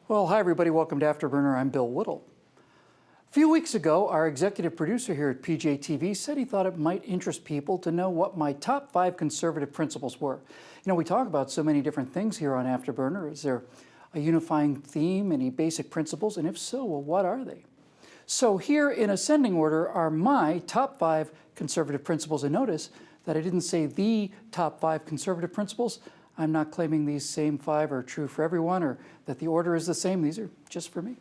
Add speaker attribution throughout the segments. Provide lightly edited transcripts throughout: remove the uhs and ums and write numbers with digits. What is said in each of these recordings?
Speaker 1: Well, hi everybody, welcome to Afterburner. I'm Bill Whittle. A few weeks ago, our executive producer here at PJTV said he thought it might interest people to know what my top 5 conservative principles were. You know, we talk about so many different things here on Afterburner. Is there a unifying theme, any basic principles? And if so, well, what are they? So here in ascending order are my top 5 conservative principles. And notice that I didn't say the top 5 conservative principles. I'm not claiming these same 5 are true for everyone or that the order is the same. These are just for me.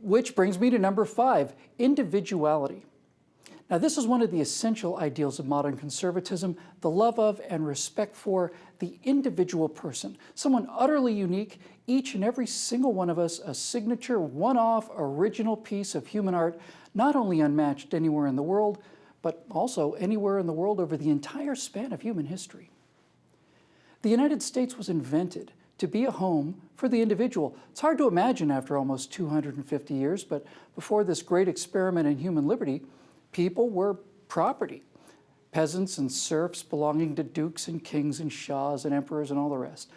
Speaker 1: Which brings me to number 5, individuality. Now, this is one of the essential ideals of modern conservatism, the love of and respect for the individual person, someone utterly unique, each and every single one of us a signature, one-off, original piece of human art, not only unmatched anywhere in the world, but also anywhere in the world over the entire span of human history. The United States was invented to be a home for the individual. It's hard to imagine after almost 250 years, but before this great experiment in human liberty, people were property. Peasants and serfs belonging to dukes and kings and shahs and emperors and all the rest.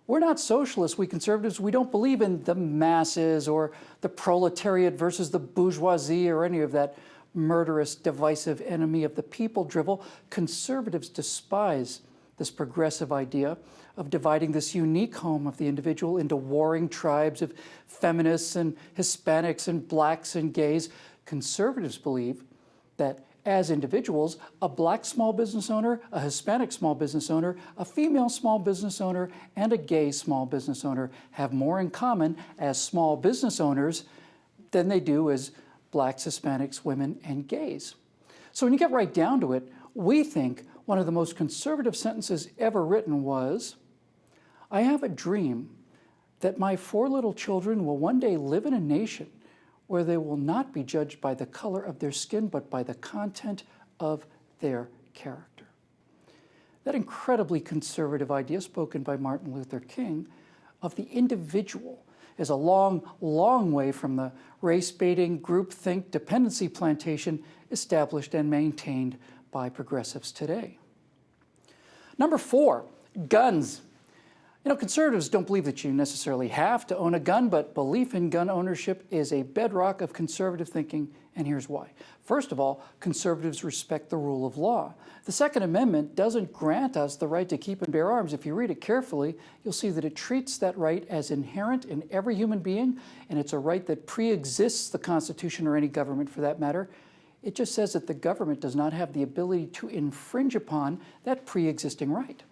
Speaker 1: We're not socialists, we conservatives. We don't believe in the masses or the proletariat versus the bourgeoisie or any of that murderous, divisive enemy of the people drivel. Conservatives despise this progressive idea of dividing this unique home of the individual into warring tribes of feminists and Hispanics and blacks and gays. Conservatives believe that as individuals, a black small business owner, a Hispanic small business owner, a female small business owner, and a gay small business owner have more in common as small business owners than they do as blacks, Hispanics, women, and gays. So when you get right down to it, we think one of the most conservative sentences ever written was, "I have a dream that my 4 little children will one day live in a nation where they will not be judged by the color of their skin, but by the content of their character." That incredibly conservative idea spoken by Martin Luther King of the individual is a long, long way from the race-baiting, groupthink, dependency plantation established and maintained by progressives today. Number 4, guns. You know, conservatives don't believe that you necessarily have to own a gun, but belief in gun ownership is a bedrock of conservative thinking, and here's why. First of all, conservatives respect the rule of law. The Second Amendment doesn't grant us the right to keep and bear arms. If you read it carefully, you'll see that it treats that right as inherent in every human being, and it's a right that pre-exists the Constitution or any government for that matter. It just says that the government does not have the ability to infringe upon that pre-existing right.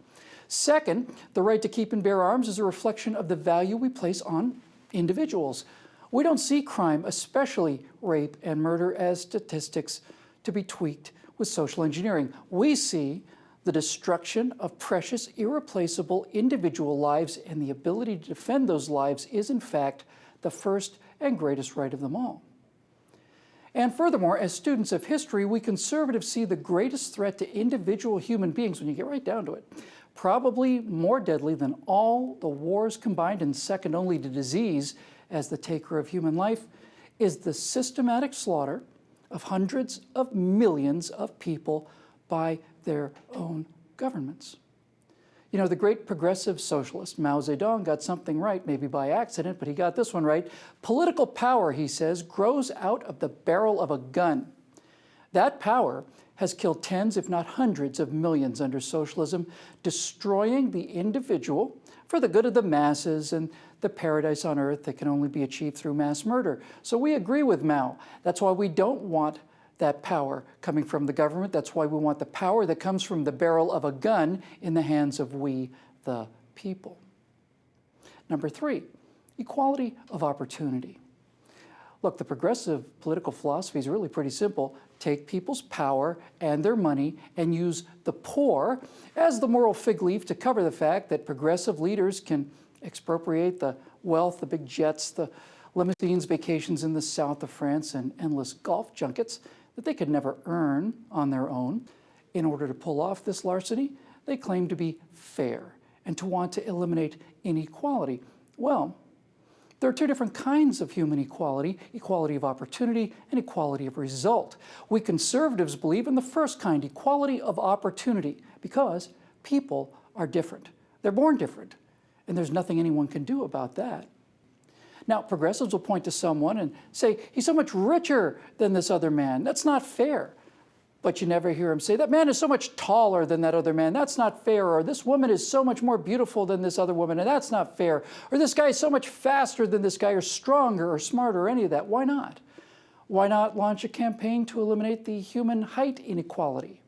Speaker 1: Second, the right to keep and bear arms is a reflection of the value we place on individuals. We don't see crime, especially rape and murder, as statistics to be tweaked with social engineering. We see the destruction of precious, irreplaceable individual lives, and the ability to defend those lives is, in fact, the first and greatest right of them all. And furthermore, as students of history, we conservatives see the greatest threat to individual human beings, when you get right down to it, probably more deadly than all the wars combined and second only to disease as the taker of human life, is the systematic slaughter of hundreds of millions of people by their own governments. You know, the great progressive socialist Mao Zedong got something right, maybe by accident, but he got this one right. Political power, he says, grows out of the barrel of a gun. That power has killed tens, if not hundreds of millions under socialism, destroying the individual for the good of the masses and the paradise on earth that can only be achieved through mass murder. So we agree with Mao. That's why we don't want that power coming from the government. That's why we want the power that comes from the barrel of a gun in the hands of we, the people. Number 3, equality of opportunity. Look, the progressive political philosophy is really pretty simple. Take people's power and their money and use the poor as the moral fig leaf to cover the fact that progressive leaders can expropriate the wealth, the big jets, the limousines, vacations in the south of France, and endless golf junkets that they could never earn on their own. In order to pull off this larceny, they claim to be fair and to want to eliminate inequality. Well, there are 2 different kinds of human equality, equality of opportunity and equality of result. We conservatives believe in the first kind, equality of opportunity, because people are different. They're born different, and there's nothing anyone can do about that. Now, progressives will point to someone and say, he's so much richer than this other man. That's not fair. But you never hear him say, that man is so much taller than that other man. That's not fair. Or this woman is so much more beautiful than this other woman, and that's not fair. Or this guy is so much faster than this guy, or stronger, or smarter, or any of that. Why not? Why not launch a campaign to eliminate the human height inequality?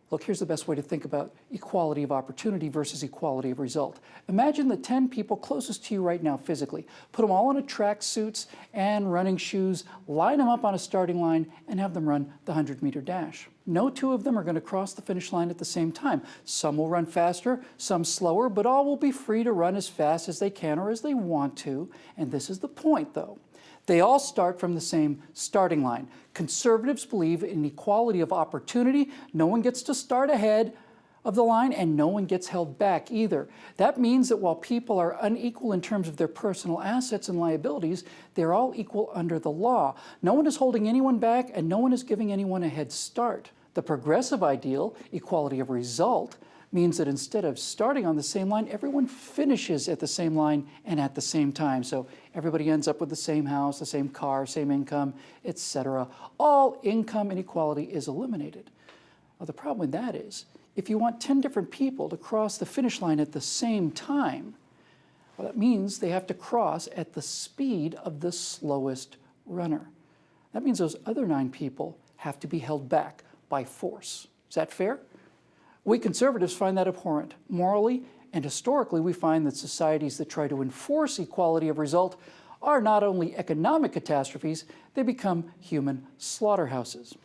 Speaker 1: Look, here's the best way to think about equality of opportunity versus equality of result. Imagine the 10 people closest to you right now physically. Put them all in a track suits and running shoes, line them up on a starting line, and have them run the 100-meter dash. No two of them are going to cross the finish line at the same time. Some will run faster, some slower, but all will be free to run as fast as they can or as they want to. And this is the point, though. They all start from the same starting line. Conservatives believe in equality of opportunity. No one gets to start ahead of the line, and no one gets held back either. That means that while people are unequal in terms of their personal assets and liabilities, they're all equal under the law. No one is holding anyone back, and no one is giving anyone a head start. The progressive ideal, equality of result, means that instead of starting on the same line, everyone finishes at the same line and at the same time. So everybody ends up with the same house, the same car, same income, etc. All income inequality is eliminated. Well, the problem with that is, if you want 10 different people to cross the finish line at the same time, well, that means they have to cross at the speed of the slowest runner. That means those other 9 people have to be held back by force. Is that fair? We conservatives find that abhorrent. Morally and historically, we find that societies that try to enforce equality of result are not only economic catastrophes, they become human slaughterhouses.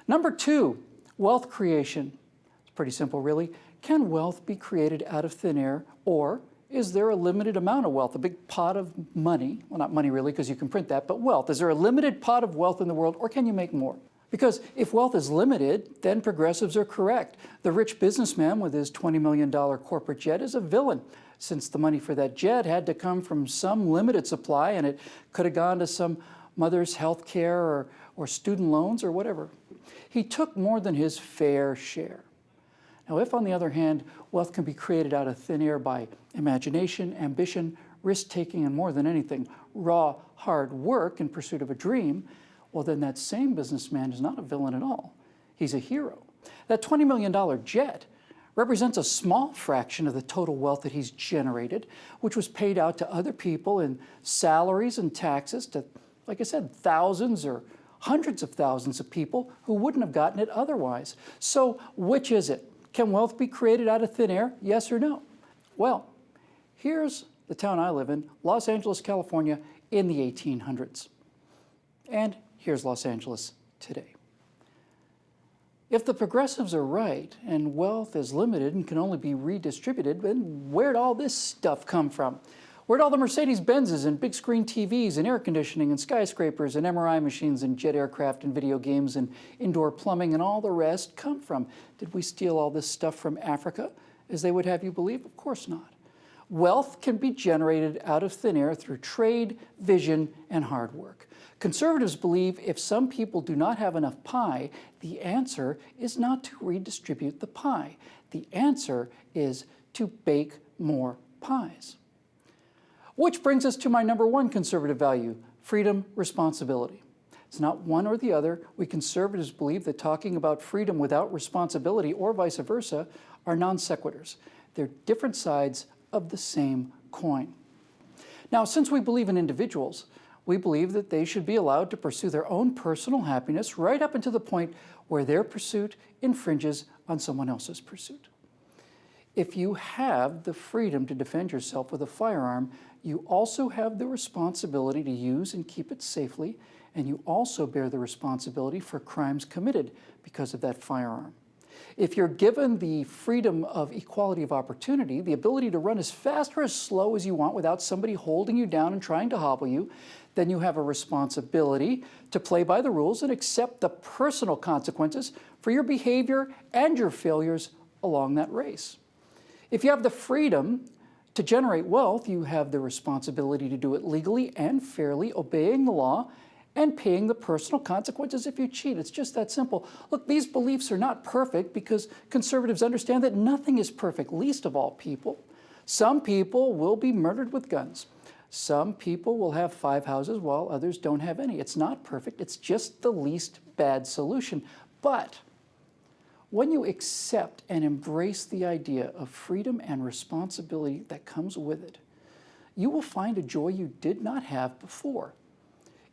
Speaker 1: Number 2, wealth creation. It's pretty simple, really. Can wealth be created out of thin air, or is there a limited amount of wealth, a big pot of money? Well, not money really, because you can print that, but wealth. Is there a limited pot of wealth in the world, or can you make more? Because if wealth is limited, then progressives are correct. The rich businessman with his $20 million corporate jet is a villain, since the money for that jet had to come from some limited supply, and it could have gone to some mother's health care or student loans or whatever. He took more than his fair share. Now, if, on the other hand, wealth can be created out of thin air by imagination, ambition, risk-taking, and more than anything, raw, hard work in pursuit of a dream, well, then that same businessman is not a villain at all. He's a hero. That $20 million jet represents a small fraction of the total wealth that he's generated, which was paid out to other people in salaries and taxes to, like I said, thousands or hundreds of thousands of people who wouldn't have gotten it otherwise. So which is it? Can wealth be created out of thin air? Yes or no? Well, here's the town I live in, Los Angeles, California, in the 1800s. And here's Los Angeles today. If the progressives are right and wealth is limited and can only be redistributed, then where'd all this stuff come from? Where'd all the Mercedes-Benzes and big screen TVs and air conditioning and skyscrapers and MRI machines and jet aircraft and video games and indoor plumbing and all the rest come from? Did we steal all this stuff from Africa, as they would have you believe? Of course not. Wealth can be generated out of thin air through trade, vision, and hard work. Conservatives believe if some people do not have enough pie, the answer is not to redistribute the pie. The answer is to bake more pies. Which brings us to my number 1 conservative value, freedom, responsibility. It's not one or the other. We conservatives believe that talking about freedom without responsibility, or vice versa, are non sequiturs. They're different sides of the same coin. Now, since we believe in individuals, we believe that they should be allowed to pursue their own personal happiness right up until the point where their pursuit infringes on someone else's pursuit. If you have the freedom to defend yourself with a firearm, you also have the responsibility to use and keep it safely, and you also bear the responsibility for crimes committed because of that firearm. If you're given the freedom of equality of opportunity, the ability to run as fast or as slow as you want without somebody holding you down and trying to hobble you, then you have a responsibility to play by the rules and accept the personal consequences for your behavior and your failures along that race. If you have the freedom to generate wealth, you have the responsibility to do it legally and fairly, obeying the law and paying the personal consequences if you cheat. It's just that simple. Look, these beliefs are not perfect because conservatives understand that nothing is perfect, least of all people. Some people will be murdered with guns. Some people will have 5 houses while others don't have any. It's not perfect. It's just the least bad solution. But when you accept and embrace the idea of freedom and responsibility that comes with it, you will find a joy you did not have before.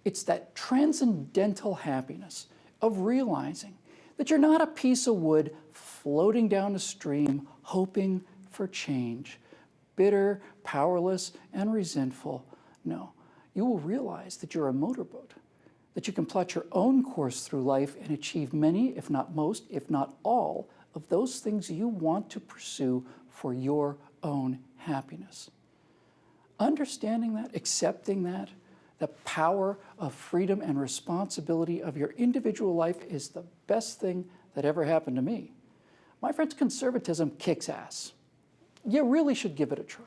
Speaker 1: It's that transcendental happiness of realizing that you're not a piece of wood floating down a stream hoping for change, bitter, powerless, and resentful. No, you will realize that you're a motorboat, that you can plot your own course through life and achieve many, if not most, if not all, of those things you want to pursue for your own happiness. Understanding that, accepting that, the power of freedom and responsibility of your individual life is the best thing that ever happened to me. My friends, conservatism kicks ass. You really should give it a try.